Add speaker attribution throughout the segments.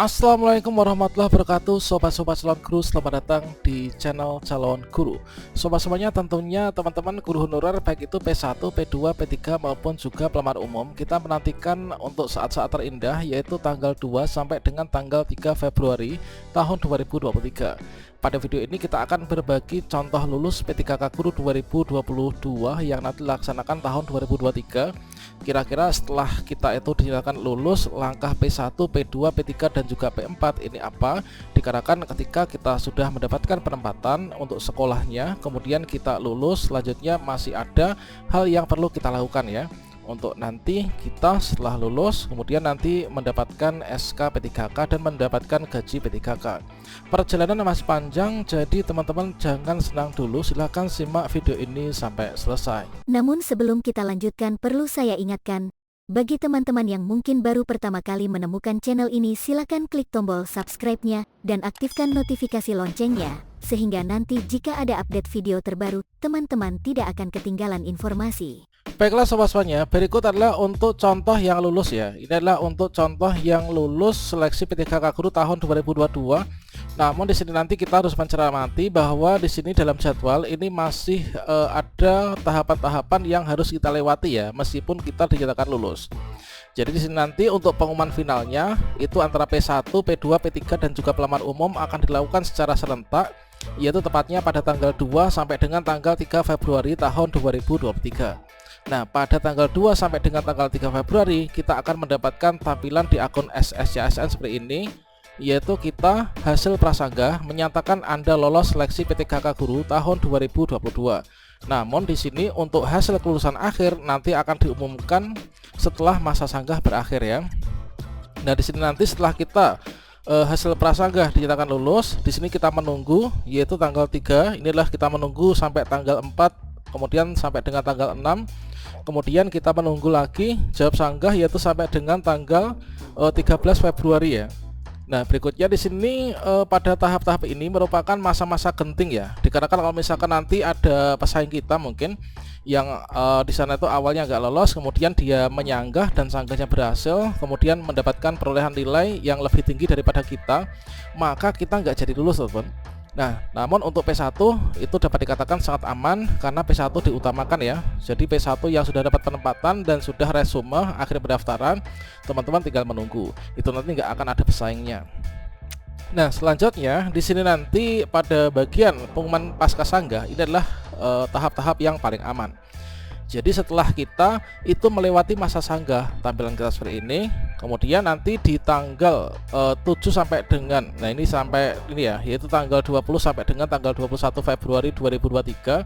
Speaker 1: Assalamualaikum warahmatullahi wabarakatuh. Sobat-sobat calon guru, selamat datang di channel calon guru. Sobat semuanya, tentunya teman-teman guru honorer baik itu P1, P2, P3 maupun juga pelamar umum, kita menantikan untuk saat-saat terindah yaitu tanggal 2 sampai dengan tanggal 3 Februari tahun 2023. Pada video ini kita akan berbagi contoh lulus P3K Guru 2022 yang nanti dilaksanakan tahun 2023. Kira-kira setelah kita itu dinyatakan lulus, langkah P1, P2, P3 dan juga P4 ini apa? Dikarenakan ketika kita sudah mendapatkan penempatan untuk sekolahnya, kemudian kita lulus, selanjutnya masih ada hal yang perlu kita lakukan ya. Untuk nanti kita setelah lulus kemudian nanti mendapatkan SK P3K dan mendapatkan gaji P3K. Perjalanan masih panjang, jadi teman-teman jangan senang dulu, silahkan simak video ini sampai selesai.
Speaker 2: Namun sebelum kita lanjutkan, perlu saya ingatkan, bagi teman-teman yang mungkin baru pertama kali menemukan channel ini, silakan klik tombol subscribe-nya dan aktifkan notifikasi loncengnya, sehingga nanti jika ada update video terbaru, teman-teman tidak akan ketinggalan informasi.
Speaker 1: Baiklah sobat-sobatnya, berikut adalah untuk contoh yang lulus ya. Ini adalah untuk contoh yang lulus seleksi P3K Guru tahun 2022. Namun di sini nanti kita harus mencermati bahwa di sini dalam jadwal ini masih ada tahapan-tahapan yang harus kita lewati ya, meskipun kita dinyatakan lulus. Jadi di sini nanti untuk pengumuman finalnya itu antara P1, P2, P3 dan juga pelamar umum akan dilakukan secara serentak, yaitu tepatnya pada tanggal 2 sampai dengan tanggal 3 Februari tahun 2023. Nah, pada tanggal 2 sampai dengan tanggal 3 Februari kita akan mendapatkan tampilan di akun SSCSN seperti ini, yaitu kita hasil prasangga menyatakan Anda lolos seleksi P3K Guru tahun 2022. Namun di sini untuk hasil kelulusan akhir nanti akan diumumkan setelah masa sanggah berakhir ya. Nah, di sini nanti setelah kita hasil prasangga dinyatakan lulus, di sini kita menunggu yaitu tanggal 3, inilah kita menunggu sampai tanggal 4, kemudian sampai dengan tanggal 6. Kemudian kita menunggu lagi jawab sanggah yaitu sampai dengan tanggal 13 Februari ya. Nah, berikutnya di sini pada tahap-tahap ini merupakan masa-masa genting ya. Dikarenakan kalau misalkan nanti ada pesaing kita mungkin yang di sana itu awalnya nggak lolos, kemudian dia menyanggah dan sanggahnya berhasil, kemudian mendapatkan perolehan nilai yang lebih tinggi daripada kita, maka kita nggak jadi lulus teman-teman. Nah, namun untuk P1 itu dapat dikatakan sangat aman karena P1 diutamakan ya. Jadi P1 yang sudah dapat penempatan dan sudah resume akhir pendaftaran, teman-teman tinggal menunggu. Itu nanti nggak akan ada pesaingnya. Nah, selanjutnya di sini nanti pada bagian pengumuman pasca sanggah ini adalah tahap-tahap yang paling aman. Jadi setelah kita itu melewati masa sanggah, tampilan kita seperti ini, kemudian nanti di tanggal 7 sampai dengan, nah ini sampai ini ya, yaitu tanggal 20 sampai dengan tanggal 21 Februari 2023,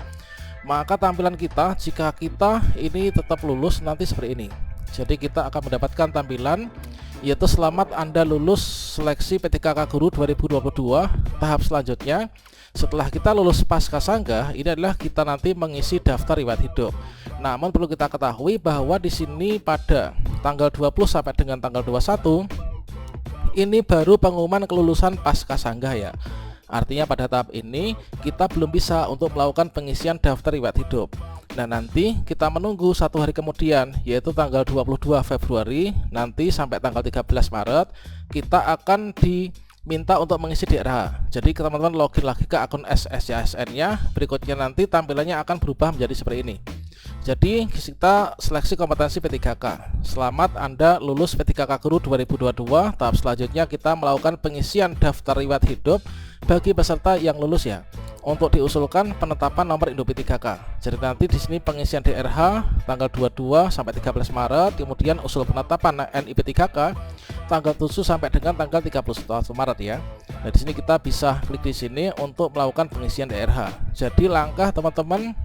Speaker 1: maka tampilan kita jika kita ini tetap lulus nanti seperti ini. Jadi kita akan mendapatkan tampilan yaitu selamat Anda lulus seleksi P3K Guru 2022. Tahap selanjutnya setelah kita lulus pasca sanggah ini adalah kita nanti mengisi daftar riwayat hidup. Namun perlu kita ketahui bahwa di sini pada tanggal 20 sampai dengan tanggal 21 ini baru pengumuman kelulusan pasca sanggah ya. Artinya pada tahap ini kita belum bisa untuk melakukan pengisian daftar riwayat hidup. Nah, nanti kita menunggu satu hari kemudian yaitu tanggal 22 Februari nanti sampai tanggal 13 Maret kita akan diminta untuk mengisi DRH. Jadi teman-teman login lagi ke akun SSCSN-nya, berikutnya nanti tampilannya akan berubah menjadi seperti ini. Jadi kita seleksi kompetensi P3K. Selamat Anda lulus P3K Guru 2022. Tahap selanjutnya kita melakukan pengisian daftar riwayat hidup bagi peserta yang lulus ya. Untuk diusulkan penetapan nomor induk P3K. Jadi nanti di sini pengisian DRH tanggal 22 sampai 13 Maret, kemudian usul penetapan NIP P3K tanggal 7 sampai dengan tanggal 31 Maret ya. Nah, di sini kita bisa klik di sini untuk melakukan pengisian DRH. Jadi langkah teman-teman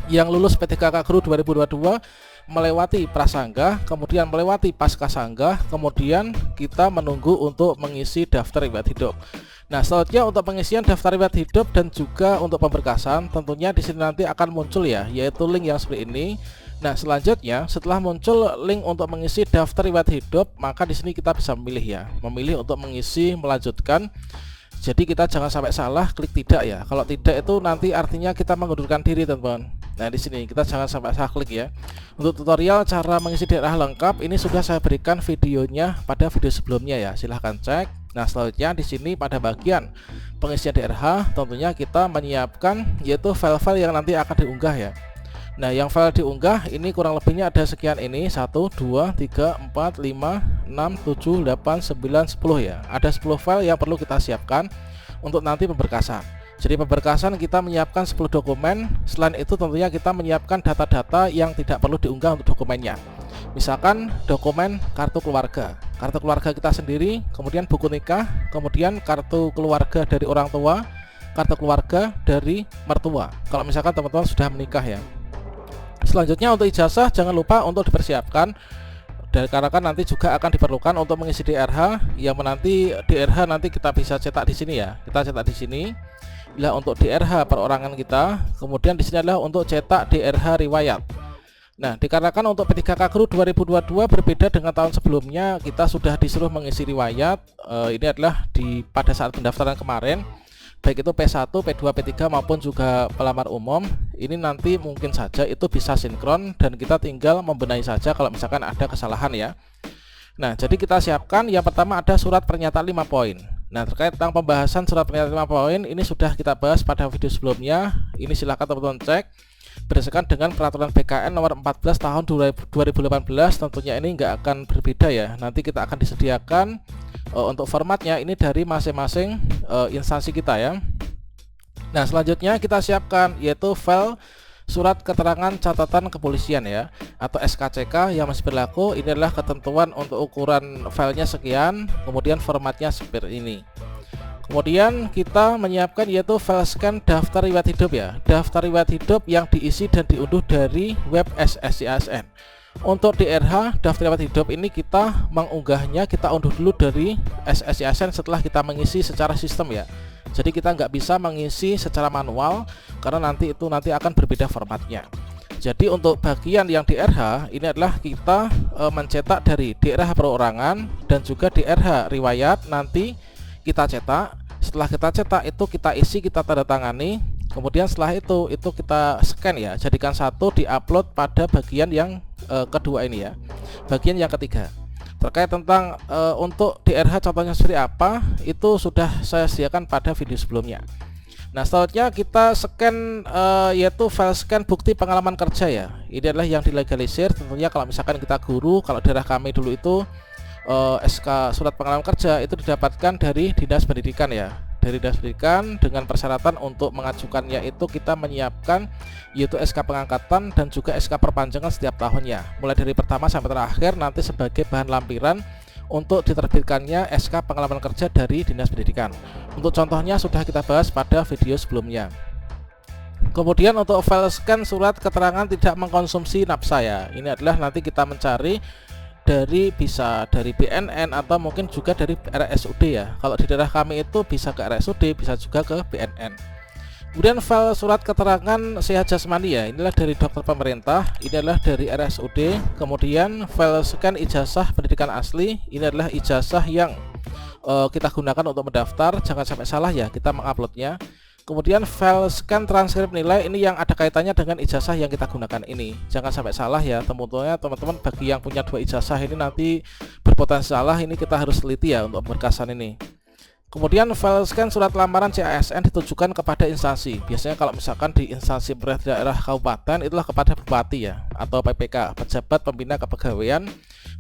Speaker 1: yang lulus P3K Guru 2022 melewati prasangga, kemudian melewati pasca sanggah, kemudian kita menunggu untuk mengisi daftar riwayat hidup. Nah, selanjutnya untuk pengisian daftar riwayat hidup dan juga untuk pemberkasan tentunya di sini nanti akan muncul ya, yaitu link yang seperti ini. Nah, selanjutnya setelah muncul link untuk mengisi daftar riwayat hidup, maka di sini kita bisa memilih ya, memilih untuk mengisi melanjutkan. Jadi kita jangan sampai salah klik tidak ya. Kalau tidak itu nanti artinya kita mengundurkan diri teman-teman. Nah, di sini kita jangan sampai salah klik ya. Untuk tutorial cara mengisi daerah lengkap ini sudah saya berikan videonya pada video sebelumnya ya. Silahkan cek. Nah, selanjutnya di sini pada bagian pengisian daerah tentunya kita menyiapkan yaitu file-file yang nanti akan diunggah ya. Nah, yang file diunggah ini kurang lebihnya ada sekian ini 1, 2, 3, 4, 5, 6, 7, 8, 9, 10 ya. Ada 10 file yang perlu kita siapkan untuk nanti pemberkasan. Jadi pemberkasan kita menyiapkan 10 dokumen. Selain itu tentunya kita menyiapkan data-data yang tidak perlu diunggah untuk dokumennya. Misalkan dokumen kartu keluarga kita sendiri, kemudian buku nikah, kemudian kartu keluarga dari orang tua, kartu keluarga dari mertua kalau misalkan teman-teman sudah menikah ya. Selanjutnya untuk ijazah jangan lupa untuk dipersiapkan, dan karena kan nanti juga akan diperlukan untuk mengisi DRH yang menanti DRH nanti kita bisa cetak di sini ya. Kita cetak di sini adalah untuk DRH perorangan kita, kemudian di sini adalah untuk cetak DRH riwayat. Nah, dikarenakan untuk P3K Guru 2022 berbeda dengan tahun sebelumnya, kita sudah disuruh mengisi riwayat. Ini adalah pada saat pendaftaran kemarin, baik itu P1, P2, P3 maupun juga pelamar umum. Ini nanti mungkin saja itu bisa sinkron dan kita tinggal membenahi saja kalau misalkan ada kesalahan ya. Nah, jadi kita siapkan yang pertama ada surat pernyataan 5 poin. Nah, terkait tentang pembahasan surat pernyataan 5 poin ini sudah kita bahas pada video sebelumnya. Ini silahkan teman-teman cek berdasarkan dengan peraturan BKN nomor 14 tahun 2018. Tentunya ini nggak akan berbeda ya. Nanti kita akan disediakan untuk formatnya ini dari masing-masing instansi kita ya. Nah, selanjutnya kita siapkan yaitu file surat keterangan catatan kepolisian ya, atau SKCK yang masih berlaku. Ini adalah ketentuan untuk ukuran filenya sekian, kemudian formatnya seperti ini. Kemudian kita menyiapkan yaitu file scan daftar riwayat hidup ya, daftar riwayat hidup yang diisi dan diunduh dari web SSCASN. Untuk DRH daftar riwayat hidup ini kita mengunggahnya, kita unduh dulu dari SSCASN setelah kita mengisi secara sistem ya. Jadi kita nggak bisa mengisi secara manual karena nanti akan berbeda formatnya. Jadi untuk bagian yang DRH ini adalah kita mencetak dari DRH perorangan dan juga DRH riwayat, nanti kita cetak. Setelah kita cetak itu kita isi, kita tanda tangani. Kemudian setelah itu kita scan ya, jadikan satu, diupload pada bagian yang kedua ini ya, bagian yang ketiga. Terkait tentang untuk DRH contohnya seperti apa itu sudah saya sediakan pada video sebelumnya. Nah, selanjutnya kita scan yaitu file scan bukti pengalaman kerja ya. Ini adalah yang dilegalisir. Tentunya kalau misalkan kita guru, kalau daerah kami dulu itu SK surat pengalaman kerja itu didapatkan dari Dinas Pendidikan ya. Dari Dinas Pendidikan dengan persyaratan untuk mengajukannya itu kita menyiapkan yaitu SK pengangkatan dan juga SK perpanjangan setiap tahunnya, mulai dari pertama sampai terakhir, nanti sebagai bahan lampiran untuk diterbitkannya SK pengalaman kerja dari Dinas Pendidikan. Untuk contohnya sudah kita bahas pada video sebelumnya. Kemudian untuk file scan surat keterangan tidak mengkonsumsi nafsa ya, ini adalah nanti kita mencari bisa dari BNN atau mungkin juga dari RSUD ya. Kalau di daerah kami itu bisa ke RSUD, bisa juga ke BNN. Kemudian file surat keterangan sehat jasmani ya, inilah dari dokter pemerintah, ini adalah dari RSUD. Kemudian file scan ijazah pendidikan asli, ini adalah ijazah yang kita gunakan untuk mendaftar, jangan sampai salah ya kita menguploadnya. Kemudian file scan transkrip nilai, ini yang ada kaitannya dengan ijazah yang kita gunakan ini, jangan sampai salah ya teman-teman. Bagi yang punya 2 ijazah ini nanti berpotensi salah, ini kita harus teliti ya untuk berkasan ini. Kemudian file scan surat lamaran CASN ditujukan kepada instansi. Biasanya kalau misalkan di instansi pemerintah daerah kabupaten itulah kepada bupati ya, atau PPK, pejabat pembina kepegawaian.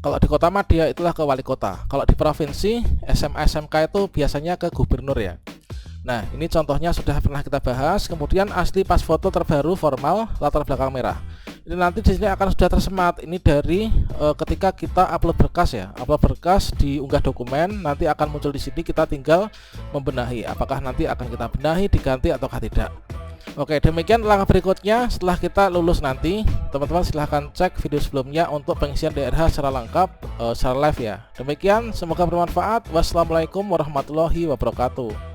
Speaker 1: Kalau di kota Madia itulah ke wali kota. Kalau di provinsi SMA SMK itu biasanya ke gubernur ya. Nah, ini contohnya sudah pernah kita bahas. Kemudian asli pas foto terbaru formal, latar belakang merah. Ini nanti di sini akan sudah tersemat. Ini dari ketika kita upload berkas ya. Upload berkas diunggah dokumen, nanti akan muncul di sini, kita tinggal membenahi. Apakah nanti akan kita benahi, diganti ataukah tidak. Oke, demikian langkah berikutnya setelah kita lulus nanti. Teman-teman silahkan cek video sebelumnya untuk pengisian DRH secara lengkap secara live ya. Demikian, semoga bermanfaat. Wassalamualaikum warahmatullahi wabarakatuh.